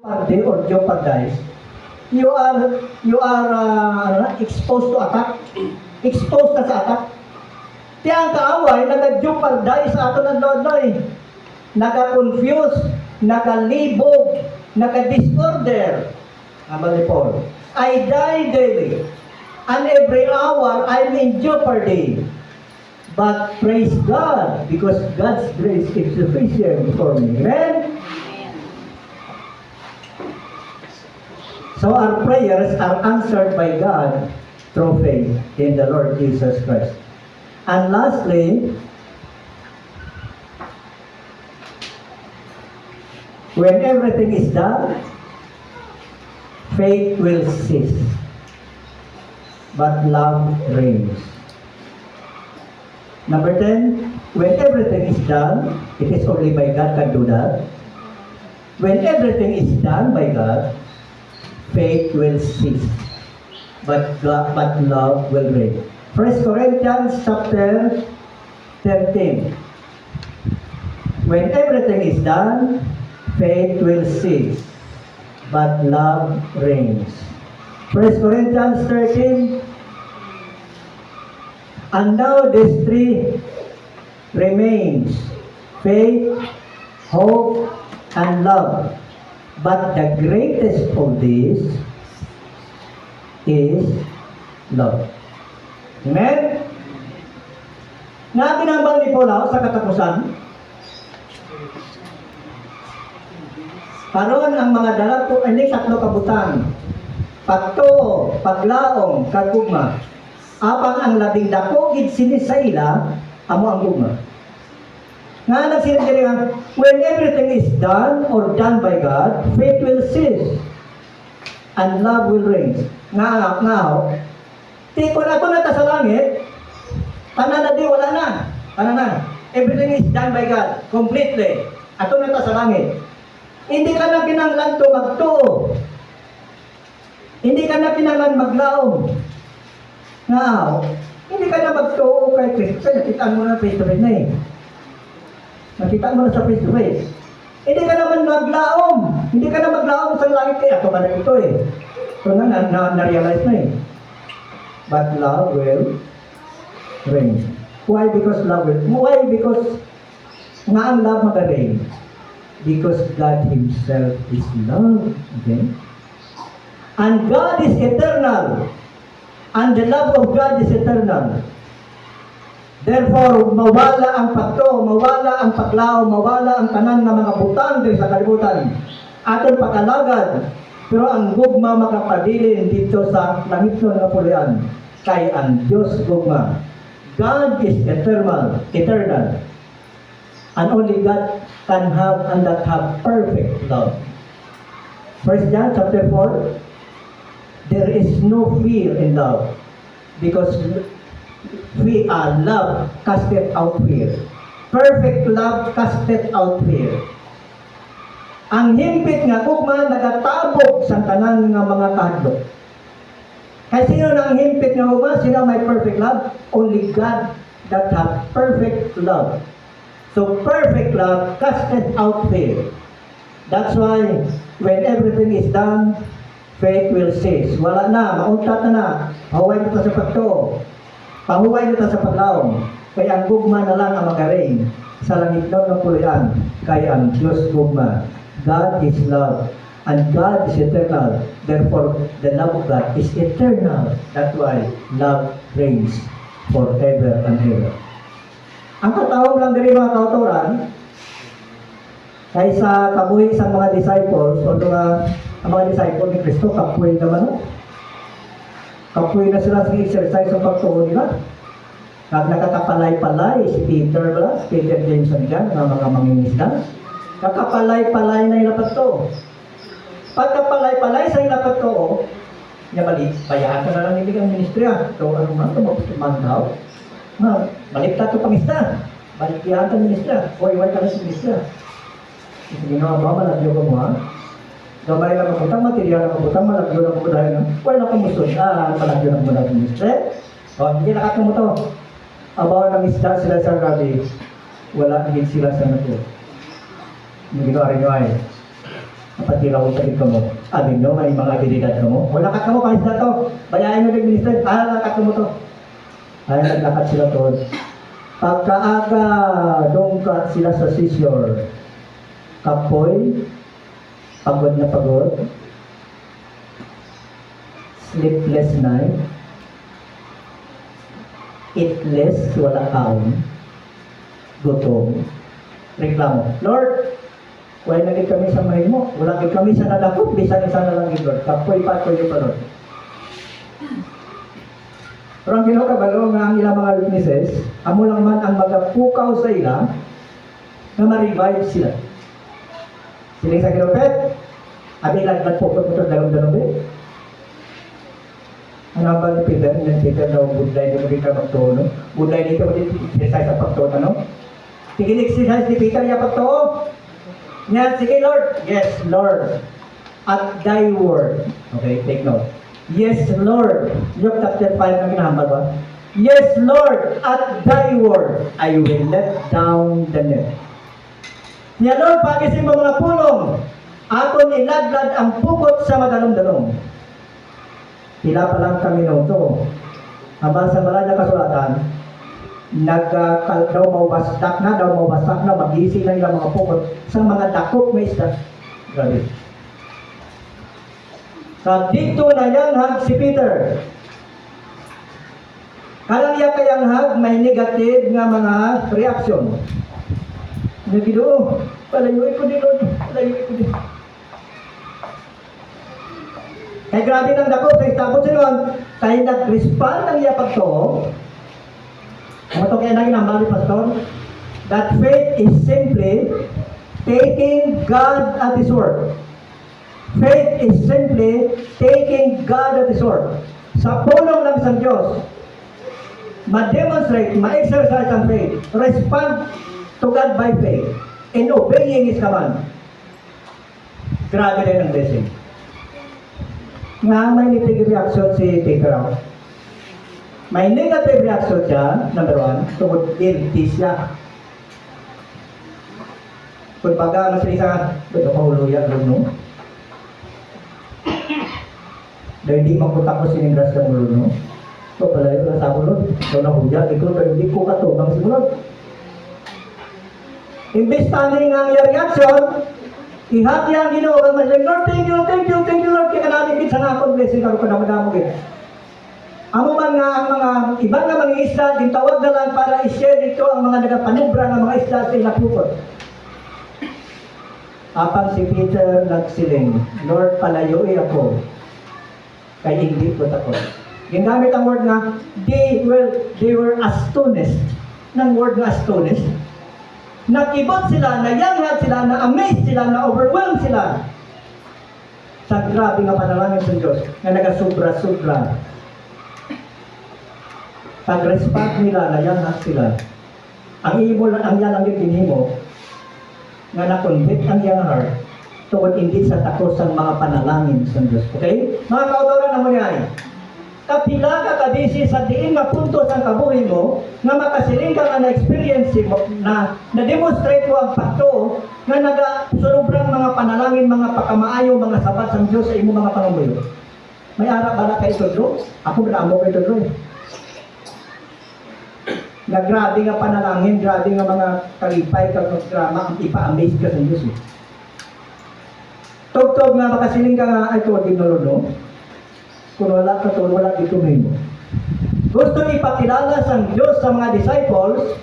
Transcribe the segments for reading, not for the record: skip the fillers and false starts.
jeopardy or jeopardize, you are exposed to attack. Exposed ka sa attack. Kaya ang kaaway, nag-jeopardize sa ato ng Lord, nag-confuse, nag-libog, nag-disorder. Amal ni Paul, I die daily, and every hour I'm in jeopardy. But praise God, because God's grace is sufficient for me. Amen? So our prayers are answered by God through faith in the Lord Jesus Christ. And lastly, when everything is done, faith will cease, but love reigns. Number 10, when everything is done, it is only by God can do that. When everything is done by God, faith will cease, but love will reign. 1 Corinthians chapter 13. When everything is done, faith will cease, but love reigns. 1 Corinthians 13. And now these three remains: faith, hope, and love. But the greatest of these is love. Amen? Nga binambal ni Paul sa katapusan, karon ang mga dalato ini tatlo kabutan: pagtuo, paglaom, kagugma. Apang ang labing dako gid sini sa ila amo ang gugma. Nga nagsinadiri nga, when everything is done or done by God, faith will cease and love will reign. Nga, tipo na ito na ta sa langit, tanan na di, wala na. Tanan na. Everything is done by God, completely. Ato na ta sa langit. Hindi ka na pinanglan to magtuo. Hindi ka na pinanglan maglaom. Now, hindi ka na magtuo kay Kristo. Nakita mo na face to face na eh. Nakita mo na sa face to face. Hindi ka naman maglaom. Hindi ka na maglaom sa langit kaya. Ito ka na ito eh. So na-realize na eh. But love will reign. Why? Because love will. Why? Because nga ang love mag-reign. Because God Himself is love. Okay? And God is eternal. And the love of God is eternal. Therefore, mawala ang pagto, mawala ang paglaw, mawala ang tanan ng mga butang diri sa kalibutan. Aton pakalagad, pero ang gugma makapabilin dito sa langit nga pulian. Kay ang Diyos gugma. God is eternal, eternal. And only God can have and that have perfect love. 1 John chapter 4, there is no fear in love, because we are love casted out fear. Perfect love casted out fear. Ang himpit nga gugma nagatabog sa tanan nga mga kahadlok. Kaya sino na ang himpit nga gugma? Sino may perfect love? Only God that have perfect love. So perfect love casted out fear. That's why when everything is done, faith will cease. Wala na, mauntat na. Pahuway nito sa pagto. Pahuway nito sa paglaom. Kaya ang gugma na lang ang magaring sa langit ng pulian. Kaya ang Diyos gugma. God is love. And God is eternal. Therefore, the love of God is eternal. That's why love reigns forever and ever. Ang katawag lang diri mga kauturan, kaysa kabuhi sa mga disciples, o ang mga disciples ni Kristo, kapuwi naman. Kapuwi na sila sa exercise ng pagtuon nila. Nakakapalay-palay si Peter, si Peter James and John, mga mangingisda. Kakapalay-palay na ilapat to. Pagkapalay-palay sa ilapat to, niya balik, bayaan ka na lang hindi kang ministrya. So, ano man, tumagpuman daw. Balik tato pangisda. Balik yan ka ministrya. O, iwan ka na si ministrya. Ginawa ba, malagyo ka mo ha? Gamay lang ang butang, material lang ang butang, malagyo lang mo dahil wala kang musun. Malagyo lang mo dahil ministrya. O, hindi nakatong mo to. Abaw ng isda sila sa gabi, wala higit sila sa nato. Hindi ginawa rin nyo ay. Napatira ko sa ko mo. Amin no, may mga abilidad ka mo. Wala ka mo, kahit na to. Bayahin mo ng minister, lakat mo to. Ay, naglakad sila to. Pagkaaga, dongkat sila sa seashore. Kapoy, pagod na pagod. Sleepless night. Eatless, wala kaon. Gutom. Reklamo. Lord, wala naging kami sa mahal mo. Wala naging kami sa nadakot. Bisan isa na lang Lord. Kapoy pa Lord. Pero ang ginakabalo nga ang ilang mga witnesses, amo lang man ang magapukaw sa ila na ma-revive sila. Siling sa kinupet, abi laglag po ko ito dalong-dalong eh. Ang haba ni Peter, yung Peter daw budlay dito kita magtuo, no? Budlay dito, exercise sa pagtuo, no? Sige, exercise ni Peter yung pagtuo. Yan, sige Lord. Yes, Lord. At thy word. Okay, take note. Yes, Lord. Luke chapter 5 na kinahambal ba? Yes, Lord. At thy word, I will let down the net. Yan, Lord, pagisin mo mga pulong. Aton ilaglag ang pukot sa madalong-dalong. Pila pa lang kami noto. Habang sa malaya kasulatan, daw mawastak na, mag-isi lang yung mga pukot sa mga dakop may isda. Grabe. Sa dito na yanghag si Peter. Kalang iya kayanghag may negative nga mga reaksyon. Nagido, palayo ko din, Lord. Palayo ko din. Kaya grabe ng dako sa istabot sinon, kaya nag-respond ang iya pagtuo. Ano ito kaya naging nambali, Pastor? That faith is simply taking God at His word. Faith is simply taking God at His word. Sa pulong lang sa Diyos, ma-demonstrate, ma-exercise ang faith, respond to God by faith, in obeying His command. Grabe rin ang blessing. Nga may negative reaction si Peter. May negative reaction siya, number 1, tungkol guilty siya. Kung baga, mas isa, ito kahuluyan lang, no? Dahil hindi makutak ko siningras sa mulo, no? So, pala ito na sa mulo. So, nahudya, ito, dahil hindi ko katubang si mulo. Imbis tani nga yung reaction, ihati ang Ginoo kang mas Lord, thank you, Lord, kaya namin sa nakon blessing ako pa naman mo. Amo man nga ang mga ibang nga mga isla, tawag na lang para i-share dito ang mga nagapanubra ng mga isla sa ilang pukot. Apang si Peter nagsiling, Lord, palayoi ako, kay hindi ko takot. Ginamit ang word nga, they were astonished. Ng word nga astonished. Nakibot sila, nayanghad sila, na-amazed sila, na-overwhelmed sila sa grabe nga panalangin sa Diyos na nagasubra-subra. Pag-respect nila, nayanghad sila. Ang imo lang, ang yan ang itinimo nga na-convict ang iyang heart tungkol hindi sa takos ang mga panalangin sa Diyos. Okay? Mga kautoran na mo niya kapila ka kabisi sa diin nga punto sa kabuhi mo nga makasiling ka nga na-experience mo na-demonstrate mo ang pagto nga nagasurubrang mga panalangin, mga pakamaayo, mga sabat sa Diyos sa imo mga pangamuyo. May arap bala ka ito, Drew? Ako bramo ka ito, Drew. Na grabe nga panalangin, grabe nga mga kalipay, drama, ang ipa-amaze ka sa Diyos. Tugtog nga makasiling ka nga ito, dinulog, kung wala ka to, wala dito mo. Gusto ipakilala sa Diyos sa mga disciples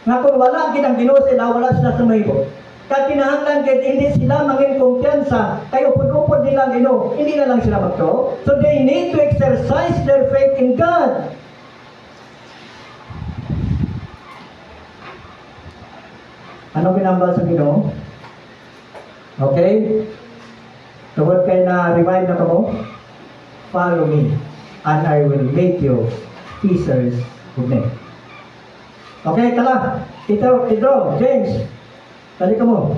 nga kung wala ginang Ginoo sila, wala sila sa mahimo. Katinahanglan kahit hindi sila mangin kumpiyansa, kayo upod-upod nilang Ginoo, hindi na lang sila magto. So they need to exercise their faith in God. Ano binambal sa Ginoo? Okay? Tungkol kayo na revive na kamo? Follow me, and I will make you fishers of men. Okay, tala. Pedro, James, tali ka mo.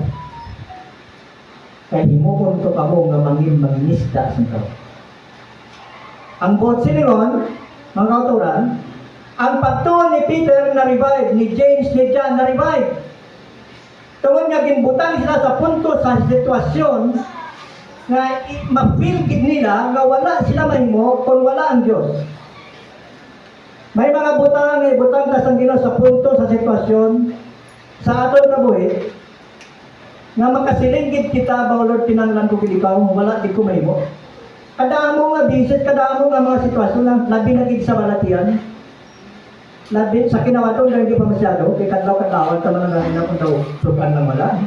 Kaya himukon to ka mo nga mangingisda sa tao. Ang bot silingon, mga kauturan, ang pagtuon ni Peter na revive, ni James, ni John na revive. Tungod nga ginbutang sila sa punto sa sitwasyon nga ma-feel gid nila nga wala sila mahimo kung wala ang Dios. May mga butang nga ibutang ta sang Ginoo sa punto sa sitwasyon sa aton kabuhi nga makasiling gid kita ba Lord tinanglan ko kini ikaw wala gid ko mahimo. Kadamo nga bisit, kadamo nga mga sitwasyon lang labi na gid sa balatian. Labi sa kinawaton nga hindi pa masyado kay kadlaw-kadlaw ta man nga na daw sukan lang wala.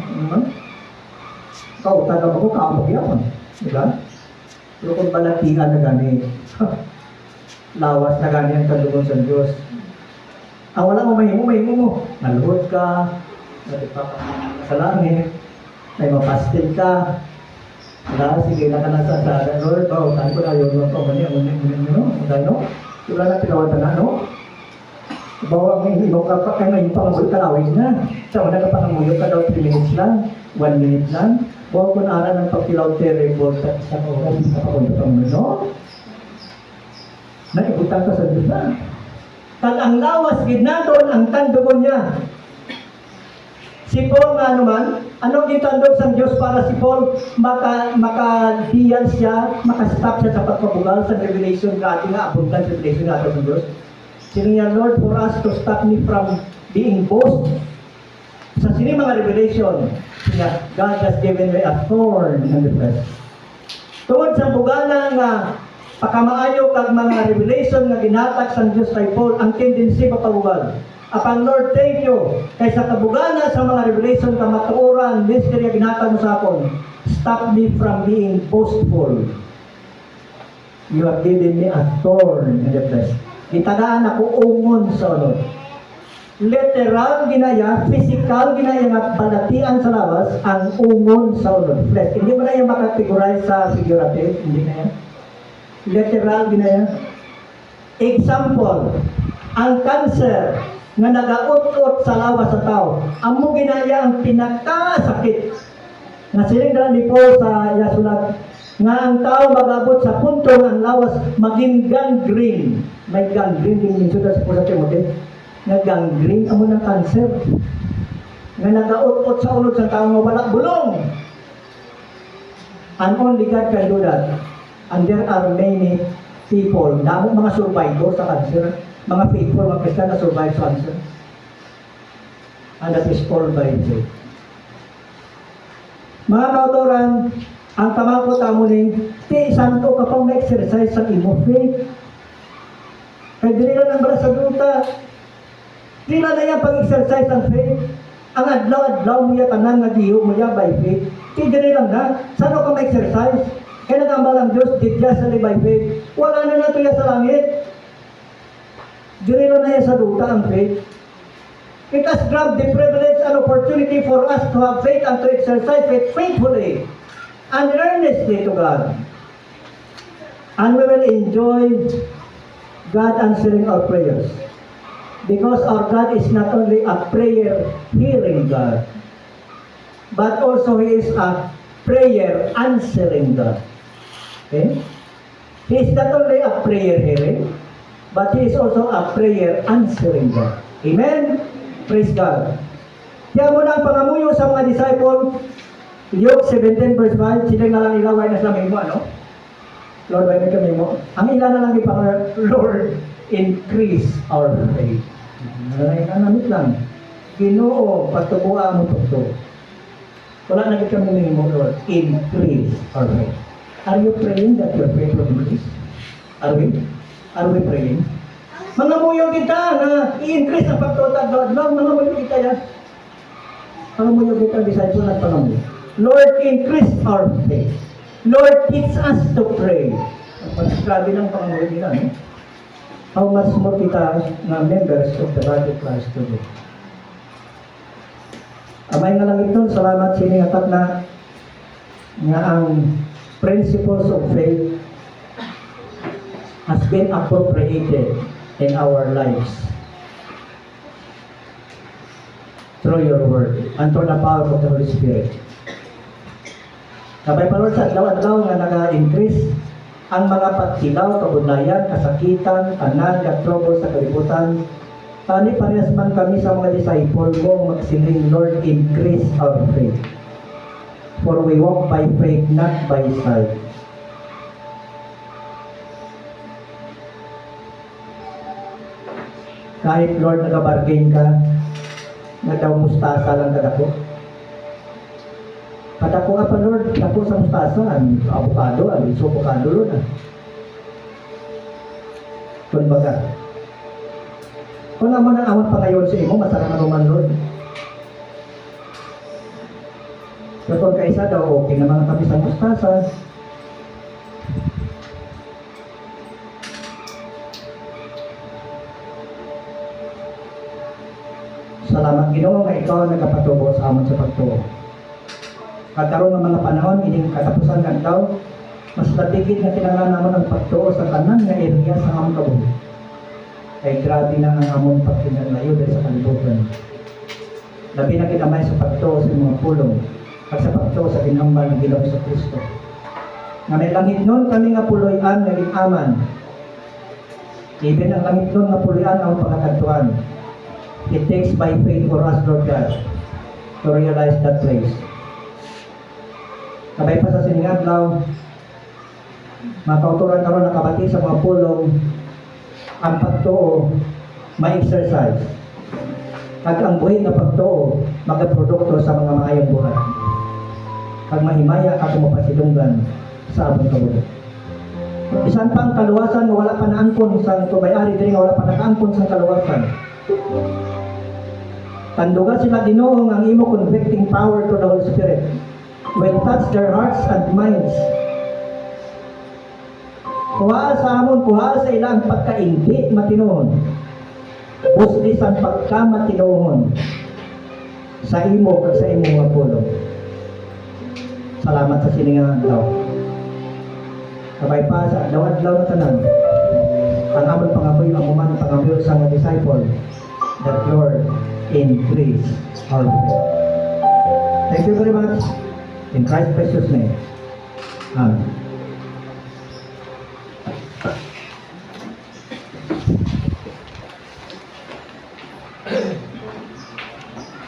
Kau taga mo ko kaamok yan. Diba? Pero kung balatian na gani, lawas na gani ang kalugon sa Diyos. Ang wala mo mahimo mo. Naluhod ka, sa langit, may mapastil ka. Wala, sige na ka na sa Lord, tayo ko na yun, wala na pinawatan na, no? Bawa ang ibang kapak ay ngayon pang kalawin na. Sa una ka pangamuyo ka daw 3 minutes lang, 1 minute lang. Bawa ko na ng pagkilaw terrible sa isang oras sa pakunta pang no? Naibutang ka sa Diyos na. Kag ang lawas, ginadon ang tandugon niya. Si Paul nga naman, anong gitandog sa Diyos para si Paul makadiyan siya, makastop siya sa pagpabugal sa revelation nga ating nga, abundant revelation nga ating sa Diyos. Sino niya, Lord, for us to stop me from being boast. Sa sini mga revelation, niya, God has given me a thorn in the flesh. Tungod sa bugana nga, pakamaayo kag mga revelation nga ginatag sa Diyos kay Paul, ang tendency papabugal. Apan Lord, thank you. Kaysa kabugana sa mga revelation ka matuoran, mystery nga ginatag mo sa akon, stop me from being boastful. You have given me a thorn in the flesh. Gitadaan ako ungon sa unod. Literal ginaya, physical ginaya nga balatian sa lawas, ang ungon sa unod. Flesh. Hindi mo na yung makategorize sa figurative. Hindi na yan. Literal ginaya. Example, ang cancer nga nagaut-ut sa lawas sa tao. Amo ginaya ang pinakasakit. Nga siling dalan ni Paul sa Yasulat, nga ang tao magabot sa punto nga ang lawas maging gangrene. May gangrene din minsan sa Paul sa Timothy. Nga gangrene amo ng cancer. Nga nagaut-ut sa ulod sa tao nga wala bulong. And only God can do that. And there are many people, damo mga survivor sa cancer, mga faithful, mga Christian na survive sa cancer. And that is all by faith. Mga kautoran, ang tamako tamo ni, ti santo ka pang exercise sa imo faith. Kaya dili lang ang sa duta. Dili na yan pag-exercise ang faith. Ang adlaw-adlaw mo ya tanan nga giho mo ya by faith. Ti dili lang na, saan ka ma-exercise? Kaya nagambal ang Diyos, didya sa by faith. Wala na nato ya sa langit. Dili na yan sa duta ang faith. It has grabbed the privilege and opportunity for us to have faith and to exercise faith faithfully and earnestly to God. And we will enjoy God answering our prayers. Because our God is not only a prayer-hearing God, but also He is a prayer-answering God. Okay? He is not only a prayer-hearing, but He is also a prayer-answering God. Amen? Praise God. Kaya muna ang pangamuyo sa mga disciple, Luke 17 verse 5, sila nga lang ilaway na sa mimo, ano? Lord, may kami mo. Ang ilan na lang ipang Lord, increase our faith. Nanamit lang. Ginoo, pagtubuha mo tukto. Wala na kami mo, Lord, increase our faith. Are you praying that your faith will increase? Are we? Are we praying? Mangamuyo kita na i-increase ang pagtutag, Lord. Lord, mangamuyo kita yan. Mangamuyo kita, disciple at pangamuyo. Lord, increase our faith. Lord, teach us to pray. Pagsasabi ng pangamuyo nila, no? How much more kita na members of the body of Christ today. Amay nga lang ito, salamat sa inyong atat na nga ang principles of faith has been appropriated in our lives through your word and through the power of the Holy Spirit. Kabay pa Lord sa adlaw-adlaw nga nag-increase ang mga pagkilaw, kabudlayan, kasakitan, tanan, at trouble sa kalibutan Tani parehas man kami sa mga disciple mo magsiling, Lord, increase our faith. For we walk by faith, not by sight. Kahit, Lord, nag-bargain ka, na daw mustasa lang kadako. Kadako nga pa, Lord, dako sa mustasa, avocado, iso avocado, Lord. Kung baga, kung naman ang awat pa ngayon sa imo, masarap na naman, Lord. Pero kung kaisa daw, okay naman kami sa mustasa. Salamat, Ginoo, nga ikaw ang nagkapatubo sa amon sa pagtuo. Kagkaroon ng mga panahon, ining katapusan ng daw, mas latigid na kinanglan naman ang pagtuo sa tanan nga area sa amon kabuhi. Kay grabe na ang amon pagkinalayo dahil sa kalibutan. Labi na kinamay sa pagtuo sa mga pulong at sa pagtuo sa ginambal ng Ginoo sa Kristo. Nga may langit nun kami nga puloy-an naging aman. Even ang langit nun nga puloy-an ang pagkakatuan. It takes by faith for us, Lord God, to realize that place. Kabay pa sa siningadlaw, makauturan karon nakabati sa mga pulong ang pagtuo ma-exercise. At ang buhay na pagtuo magaprodukto sa mga maayong buhay. Pag mahimaya ako mapasidunggan sa abong kabuhi. Bisan pang kaluwasan nga wala pa naangkon sa tubayari diri nga wala pa nakaangkon sa kaluwasan. Tanduga sila Ginoo ang imo convicting power to the Holy Spirit will touch their hearts and minds. Kuha sa amon, kuha sa ilang pagkaingit matinuon. Busli sa pagkamatinuon sa imo kag sa imo mga pulong. Salamat sa siningan daw. Kabay pa sa adlaw-adlaw na tanan. Ang amon pangaboy ang uman pangaboy sa mga disciple that Lord increase our faith. Thank you very much. In Christ's precious name. Amen.